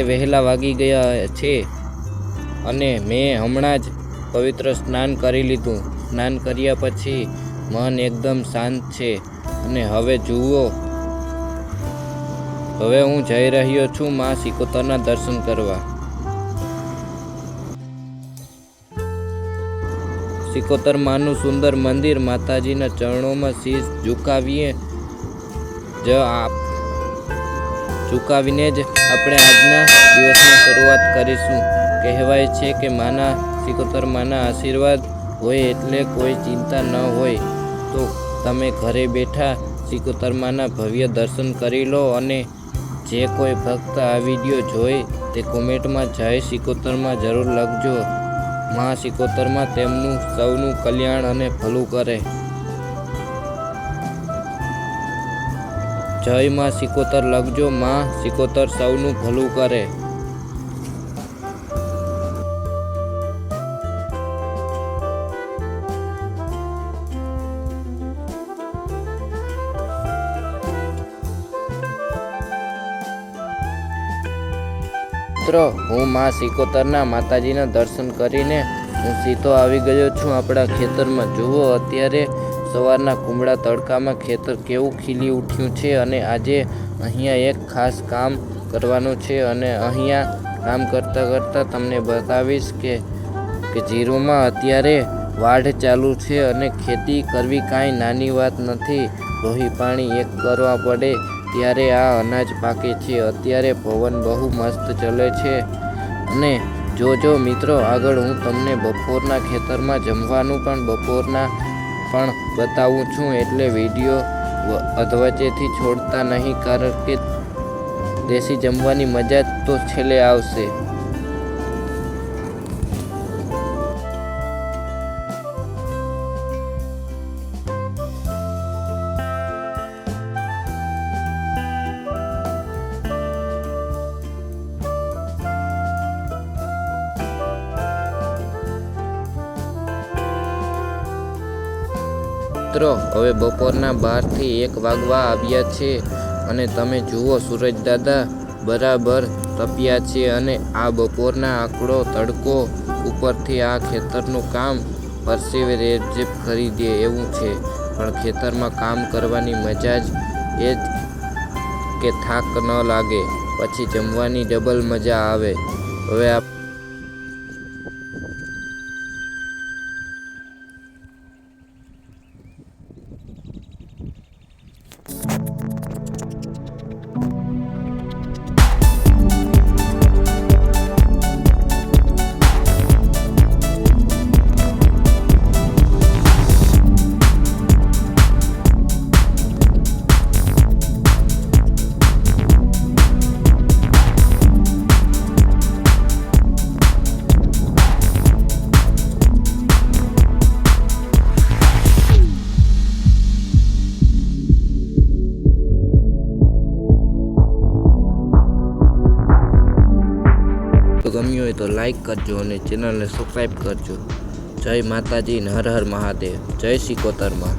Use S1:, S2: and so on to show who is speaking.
S1: વહેલા વાગી ગયા છે અને મેં હમણાં જ પવિત્ર સ્નાન કરી લીધું. સ્નાન કર્યા પછી મન એકદમ શાંત છે અને હવે જુઓ, હવે હું જઈ રહ્યો છું માં સિકોતરના દર્શન કરવા. સિકોતર માનું સુંદર મંદિર, માતાજીના ચરણોમાં શીશ ઝુકાવીને જ આપણે આજના દિવસની શરૂઆત કરીશું. કહેવાય છે કે સિકોતર માના આશીર્વાદ હોય એટલે કોઈ ચિંતા ન હોય. તો તમે ઘરે બેઠા સિકોતર માના ભવ્ય દર્શન કરી લો. અને જે કોઈ ભક્ત આ વિડીયો જોઈ તે કોમેન્ટમાં જય સિકોતરમાં જરૂર લખજો. માં સિકોતરમાં તેમનું સૌનું કલ્યાણ અને ભલું કરે. જય માં સિકોતર લખજો. માં સિકોતર સૌનું ભલું કરે. મિત્રો, હું માં સિકોતરના માતાજીના દર્શન કરીને હું સીધો આવી ગયો છું આપણા ખેતરમાં. જુઓ, અત્યારે સવારના કુમળા તડકામાં ખેતર કેવું ખીલી ઉઠ્યું છે. અને આજે અહીંયા એક ખાસ કામ કરવાનું છે અને અહીંયા કામ કરતાં તમને બતાવીશ કે જીરુમાં અત્યારે વાઢ ચાલુ છે અને ખેતી કરવી કાંઈ નાની વાત નથી. લોહી પાણી એક કરવા પડે ત્યારે આ અનાજ પાકે છે. અત્યારે પવન બહુ મસ્ત ચલે છે. અને જોજો મિત્રો, આગળ હું તમને બપોરના ખેતરમાં જમવાનું બપોરના પણ બતાવું છું. એટલે વિડીયો અધવચ્ચેથી છોડતા નહીં, કારણ કે દેશી જમવાની મજા તો છેલ્લે આવશે. મિત્રો, હવે બપોરના 12 થી 1 વાગવા આવ્યા છે અને તમે જુઓ, સૂરજ દાદા બરાબર તપ્યા છે. અને આ બપોરના આકડો તડકો ઉપરથી આ ખેતરનું કામ પરસેવે રેબઝેબ કરી દે એવું છે. પણ ખેતરમાં કામ કરવાની મજા જ એ જ કે થાક ન લાગે, પછી જમવાની ડબલ મજા આવે. હવે ગમ્યું હોય તો લાઈક કરજો અને ચેનલને સબસ્ક્રાઈબ કરજો. જય માતાજી, હર હર મહાદેવ, જય સિકોતરમાં.